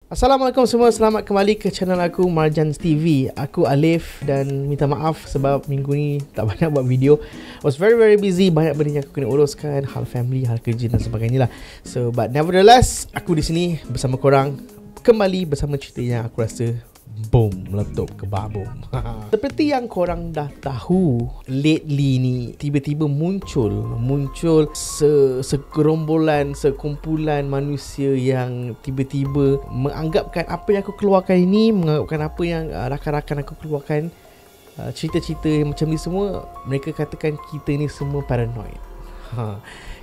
Assalamualaikum semua, selamat kembali ke channel aku Marjan TV. Aku Alif dan minta maaf sebab minggu ni tak banyak buat video. I was very busy, banyak benda yang aku kena uruskan, hal family, hal kerja dan sebagainya lah. So but nevertheless, aku di sini bersama korang kembali bersama cerita yang aku rasa boom, meletup ke babum. Seperti yang korang dah tahu, lately ni tiba-tiba muncul segerombolan, sekumpulan manusia yang tiba-tiba menganggapkan apa yang aku keluarkan ini, menganggapkan apa yang rakan-rakan aku keluarkan, cerita-cerita yang macam ni semua, mereka katakan kita ni semua paranoid.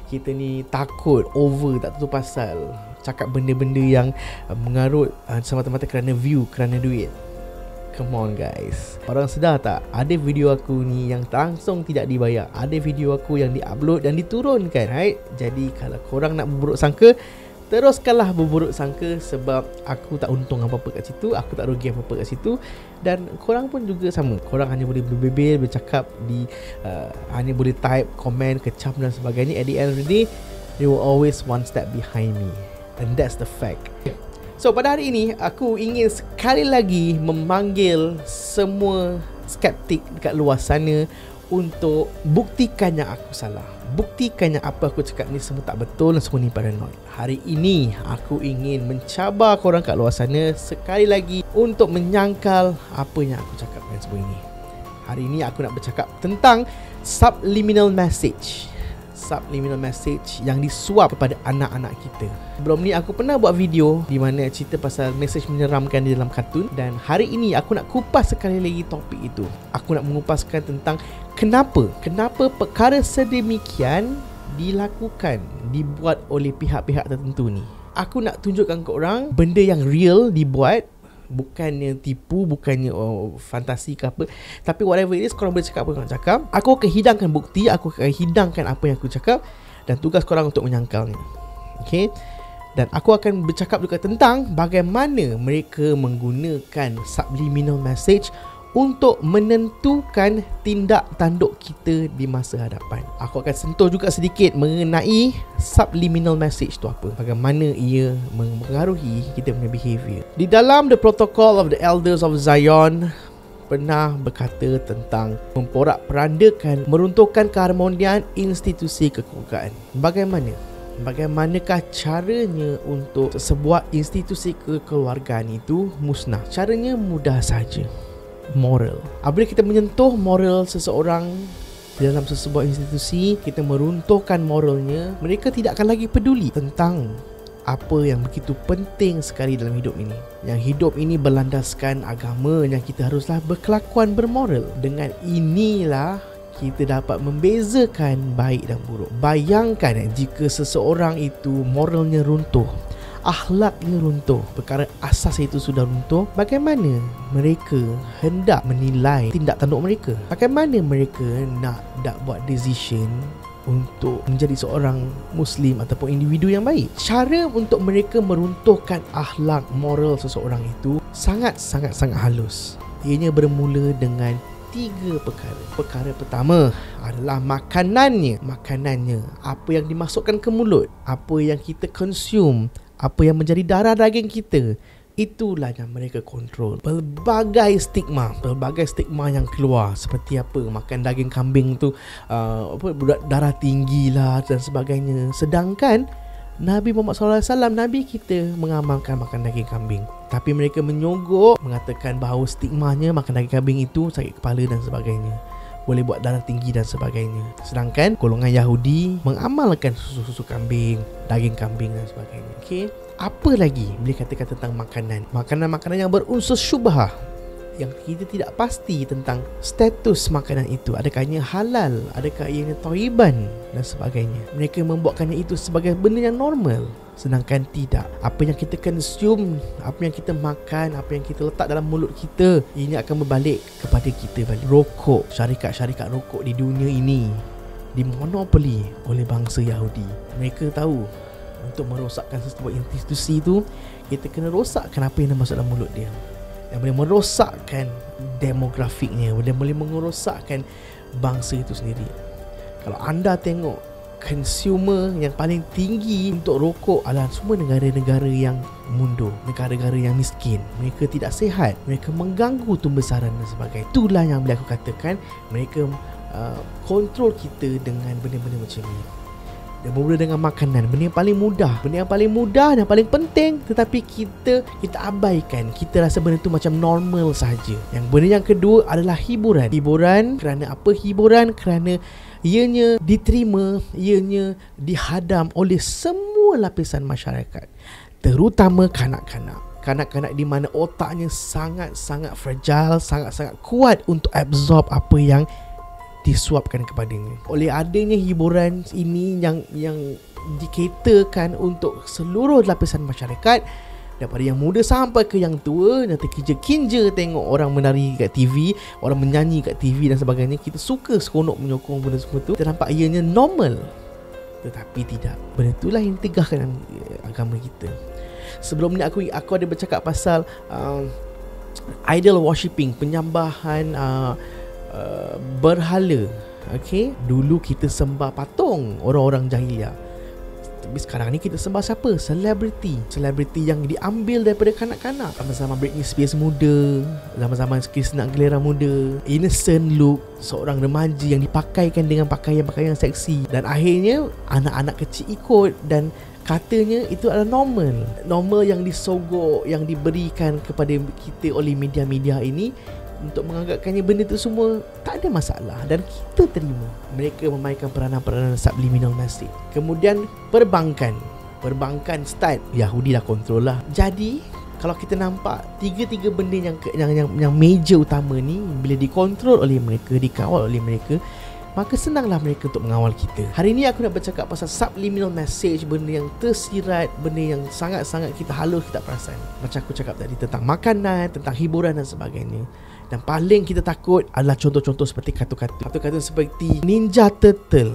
Kita ni takut, over, tak tahu pasal, cakap benda-benda yang mengarut semata-mata kerana view, kerana duit. Come on guys, orang sedar tak? Ada video aku ni yang langsung tidak dibayar, ada video aku yang diupload dan diturunkan, right? Jadi kalau korang nak berburuk sangka, teruskanlah berburuk sangka, sebab aku tak untung apa-apa kat situ, aku tak rugi apa-apa kat situ. Dan korang pun juga sama, korang hanya boleh berbebel, bercakap hanya boleh type, komen, kecam dan sebagainya. At the end of the day, they will always one step behind me, and that's the fact. So pada hari ini, aku ingin sekali lagi memanggil semua skeptik dekat luar sana untuk buktikan yang aku salah, buktikan yang apa aku cakap ni semua tak betul dan semua ni paranoid. Hari ini aku ingin mencabar korang kat luar sana sekali lagi untuk menyangkal apa yang aku cakapkan semua ini. Hari ini aku nak bercakap tentang subliminal message. Subliminal message yang disuap kepada anak-anak kita. Sebelum ni aku pernah buat video di mana cerita pasal message menyeramkan di dalam kartun, dan hari ini aku nak kupas sekali lagi topik itu. Aku nak mengupaskan tentang kenapa perkara sedemikian dilakukan, dibuat oleh pihak-pihak tertentu ni. Aku nak tunjukkan ke orang benda yang real dibuat, bukannya tipu, bukannya fantasi ke apa. Tapi whatever it is, korang boleh cakap apa korang cakap. Aku akan hidangkan bukti, aku akan hidangkan apa yang aku cakap, dan tugas korang untuk menyangkalnya. Okay. Dan aku akan bercakap juga tentang bagaimana mereka menggunakan subliminal message untuk menentukan tindak tanduk kita di masa hadapan. Aku akan sentuh juga sedikit mengenai subliminal message tu apa, bagaimana ia mempengaruhi kita punya behavior. Di dalam The Protocol of the Elders of Zion pernah berkata tentang memporak-perandakan, meruntuhkan keharmonian institusi kekeluargaan. Bagaimanakah caranya untuk sebuah institusi kekeluargaan itu musnah? Caranya mudah saja. Moral. Apabila kita menyentuh moral seseorang dalam sebuah institusi, kita meruntuhkan moralnya, mereka tidak akan lagi peduli tentang apa yang begitu penting sekali dalam hidup ini. Yang hidup ini berlandaskan agama, yang kita haruslah berkelakuan bermoral. Dengan inilah kita dapat membezakan baik dan buruk. Bayangkan jika seseorang itu moralnya runtuh, akhlaknya runtuh, perkara asas itu sudah runtuh, bagaimana mereka hendak menilai tindak tanduk mereka? Bagaimana mereka nak buat decision untuk menjadi seorang Muslim ataupun individu yang baik? Cara untuk mereka meruntuhkan akhlak, moral seseorang itu sangat halus. Ianya bermula dengan 3 perkara. Perkara pertama adalah makanannya. Apa yang dimasukkan ke mulut, apa yang kita consume, apa yang menjadi darah daging kita, itulah yang mereka kontrol. Pelbagai stigma yang keluar, seperti apa, makan daging kambing tu darah tinggi lah dan sebagainya. Sedangkan Nabi Muhammad SAW, Nabi kita mengamalkan makan daging kambing, tapi mereka menyogok, mengatakan bahawa stigmanya makan daging kambing itu sakit kepala dan sebagainya, boleh buat darah tinggi dan sebagainya. Sedangkan golongan Yahudi mengamalkan susu kambing, daging kambing dan sebagainya. Okay. Apa lagi boleh katakan tentang makanan? Makanan yang berunsur syubhah, yang kita tidak pasti tentang status makanan itu. Adakah ia halal? Adakah ia thayyiban? Dan sebagainya. Mereka membuatkannya itu sebagai benda yang normal. Sedangkan tidak. Apa yang kita consume, apa yang kita makan, apa yang kita letak dalam mulut kita, ini akan berbalik kepada kita balik. Rokok, syarikat rokok di dunia ini dimonopoli oleh bangsa Yahudi. Mereka tahu untuk merosakkan sebuah institusi itu, kita kena rosakkan apa yang masuk dalam mulut dia, yang boleh merosakkan demografiknya, boleh merosakkan bangsa itu sendiri. Kalau anda tengok consumer yang paling tinggi untuk rokok adalah semua negara-negara yang mundur, negara-negara yang miskin, mereka tidak sihat, mereka mengganggu tumbesaran dan sebagainya. Itulah yang bila aku katakan mereka kontrol kita dengan benda-benda macam ni. Dan bermula dengan makanan, benda yang paling mudah dan paling penting, tetapi kita abaikan. Kita rasa benda tu macam normal saja. Yang benda yang kedua adalah hiburan. Hiburan kerana apa? Hiburan kerana ianya diterima, ianya dihadam oleh semua lapisan masyarakat, terutama kanak-kanak. Kanak-kanak di mana otaknya sangat-sangat fragile, sangat-sangat kuat untuk absorb apa yang disuapkan kepadanya. Oleh adanya hiburan ini yang dikaterkan untuk seluruh lapisan masyarakat, daripada yang muda sampai ke yang tua, yang terkinja-kinja tengok orang menari kat TV, orang menyanyi kat TV dan sebagainya. Kita suka seronok menyokong benda semua tu. Kita nampak ianya normal, tetapi tidak. Benda itulah yang ditegahkan agama kita. Sebelum ni aku ada bercakap pasal idol worshipping, penyambahan berhala. Okay, dulu kita sembah patung orang-orang jahiliah, tapi sekarang ni kita sembah siapa? Selebriti yang diambil daripada kanak-kanak. Zaman-zaman Britney Spears muda, zaman-zaman Christina Aguilera muda, innocent look seorang remaja yang dipakaikan dengan pakaian-pakaian seksi, dan akhirnya anak-anak kecil ikut dan katanya itu adalah normal yang disogok, yang diberikan kepada kita oleh media-media ini untuk menganggapkannya benda itu semua tak ada masalah, dan kita terima. Mereka memainkan peranan-peranan subliminal message. Kemudian perbankan start, Yahudi dah kontrol lah. Jadi kalau kita nampak tiga benda yang major utama ni, bila dikontrol oleh mereka, dikawal oleh mereka, maka senanglah mereka untuk mengawal kita. Hari ni aku nak bercakap pasal subliminal message, benda yang tersirat, benda yang sangat-sangat kita halus, kita tak perasan. Macam aku cakap tadi tentang makanan, tentang hiburan dan sebagainya. Dan paling kita takut adalah contoh-contoh seperti kartun-kartun seperti Ninja Turtle,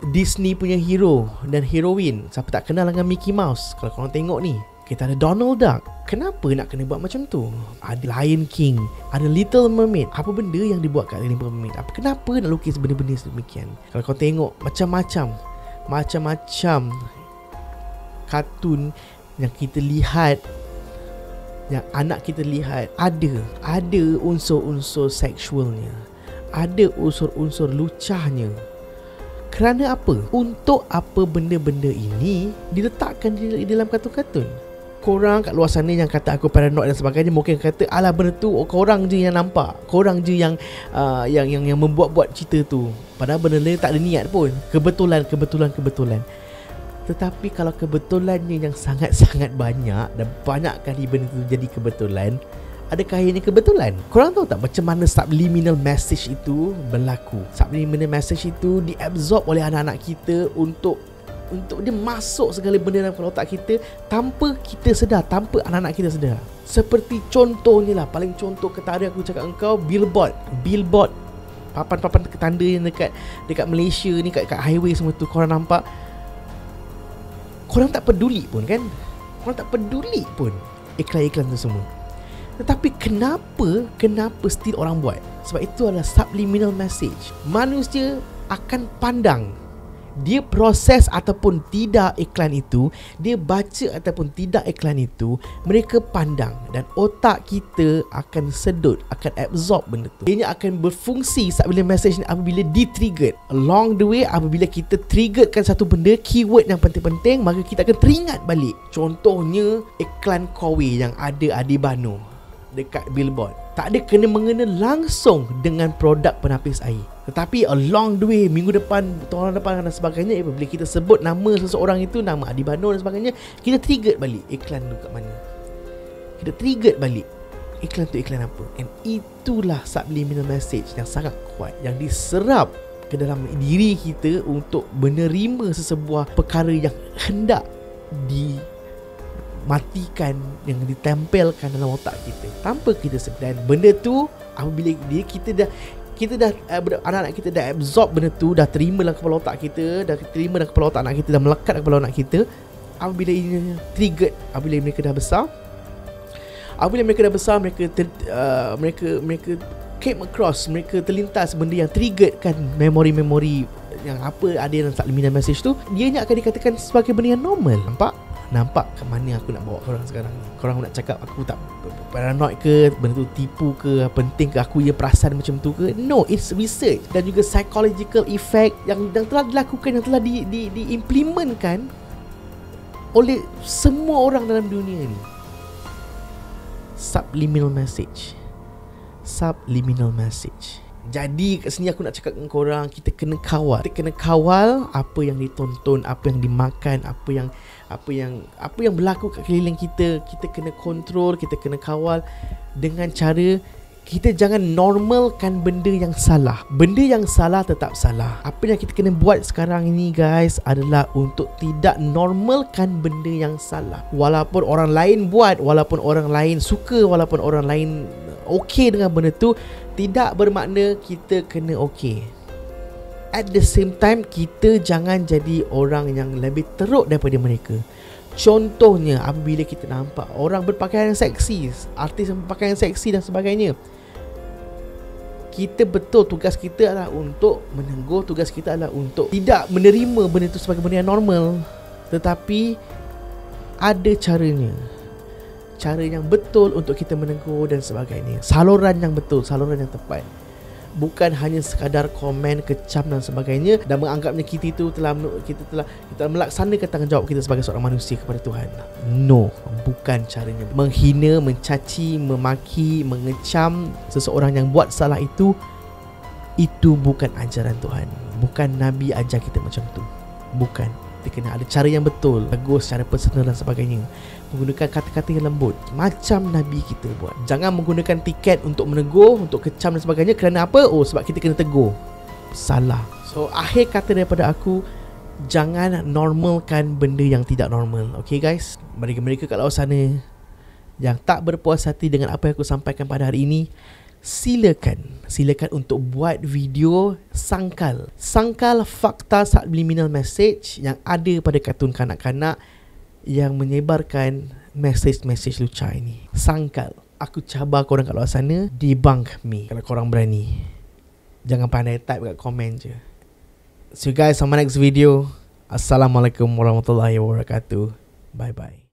Disney punya hero dan heroine. Siapa tak kenal dengan Mickey Mouse? Kalau korang tengok ni, kita ada Donald Duck. Kenapa nak kena buat macam tu? Ada Lion King, ada Little Mermaid. Apa benda yang dibuat kat Little Mermaid? Kenapa nak lukis benda-benda sedemikian? Kalau kau tengok macam-macam kartun yang kita lihat, yang anak kita lihat, ada unsur-unsur seksualnya, ada unsur-unsur lucahnya. Kerana apa? Untuk apa benda-benda ini diletakkan di dalam kartun-kartun? Korang kat luar sana yang kata aku paranoid dan sebagainya, mungkin kata alah benda tu korang je yang nampak, korang je yang membuat-buat cerita tu. Padahal benda lain tak ada niat pun. Kebetulan. Tetapi kalau kebetulannya yang sangat-sangat banyak, dan banyak kali benda itu jadi kebetulan, adakah ini kebetulan? Korang tahu tak macam mana subliminal message itu berlaku? Subliminal message itu diabsorb oleh anak-anak kita untuk dia masuk segala benda dalam kepala otak kita tanpa kita sedar, tanpa anak-anak kita sedar. Seperti contohnya lah, paling contoh ketara aku cakap engkau, billboard, papan-papan tanda yang dekat Malaysia ni, kat highway semua tu, korang nampak. Korang tak peduli pun kan? Korang tak peduli pun iklan-iklan tu semua. Tetapi kenapa still orang buat? Sebab itu adalah subliminal message. Manusia akan pandang, dia proses ataupun tidak iklan itu, dia baca ataupun tidak iklan itu, mereka pandang, dan otak kita akan sedut, akan absorb benda tu. Ianya akan berfungsi subliminal message ni apabila di-trigger. Along the way, apabila kita triggerkan satu benda, keyword yang penting-penting, maka kita akan teringat balik. Contohnya iklan Kowe yang ada Adi Bano dekat billboard, tak ada kena-mengena langsung dengan produk penapis air, tetapi along the way, minggu depan, tahun depan dan sebagainya, bila kita sebut nama seseorang itu, nama Adi Bano dan sebagainya, kita trigger balik iklan tu kat mana. Kita trigger balik iklan tu iklan apa. And itulah subliminal message yang sangat kuat, yang diserap ke dalam diri kita untuk menerima sesebuah perkara yang hendak dimatikan, yang ditempelkan dalam otak kita tanpa kita sedar. Benda tu apabila kita dah anak-anak kita dah absorb benda tu, dah terima dalam kepala otak kita, dah terima dalam kepala otak anak kita, dah melekat dalam kepala anak kita. Apabila ini triggered, apabila mereka dah besar, mereka came across, mereka terlintas benda yang triggeredkan memori-memori yang apa ada dalam subliminal message tu, dia akan dikatakan sebagai benda yang normal. Nampak? Nampak ke mana aku nak bawa korang sekarang ni? Korang nak cakap aku tak paranoid ke, benda tu tipu ke, penting ke aku ia perasan macam tu ke? No, it's research dan juga psychological effect yang telah dilakukan, yang telah diimplementkan oleh semua orang dalam dunia ni. Subliminal message. Jadi kat sini aku nak cakap dengan korang, kita kena kawal. Kita kena kawal apa yang ditonton, apa yang dimakan, apa yang berlaku kat keliling kita. Kita kena kontrol, kita kena kawal dengan cara kita jangan normalkan benda yang salah. Benda yang salah tetap salah. Apa yang kita kena buat sekarang ini guys adalah untuk tidak normalkan benda yang salah. Walaupun orang lain buat, walaupun orang lain suka, walaupun orang lain okey dengan benda tu, tidak bermakna kita kena okey. At the same time, kita jangan jadi orang yang lebih teruk daripada mereka. Contohnya, apabila kita nampak orang berpakaian seksi, artis yang berpakaian seksi dan sebagainya, kita betul tugas kita adalah untuk menegur, tugas kita adalah untuk tidak menerima benda itu sebagai benda yang normal. Tetapi ada caranya, cara yang betul untuk kita menegur dan sebagainya. Saluran yang betul, saluran yang tepat. Bukan hanya sekadar komen, kecam dan sebagainya dan menganggapnya kita telah melaksanakan tanggungjawab kita sebagai seorang manusia kepada Tuhan. No, bukan caranya. Menghina, mencaci, memaki, mengecam seseorang yang buat salah itu bukan ajaran Tuhan. Bukan Nabi ajar kita macam tu. Bukan. Kita kena ada cara yang betul, tegur secara personal dan sebagainya, menggunakan kata-kata yang lembut macam Nabi kita buat. Jangan menggunakan tiket untuk menegur, untuk kecam dan sebagainya. Kerana apa? Oh, sebab kita kena tegur. Salah. So akhir kata daripada aku, jangan normalkan benda yang tidak normal. Okay guys, mereka-mereka kat luar sana yang tak berpuas hati dengan apa yang aku sampaikan pada hari ini, silakan untuk buat video sangkal fakta subliminal message yang ada pada kartun kanak-kanak yang menyebarkan message lucah ini. Sangkal. Aku cabar korang kat luar sana, debunk me kalau korang berani. Jangan pandai type kat komen je. See you guys on my next video. Assalamualaikum warahmatullahi wabarakatuh. Bye bye.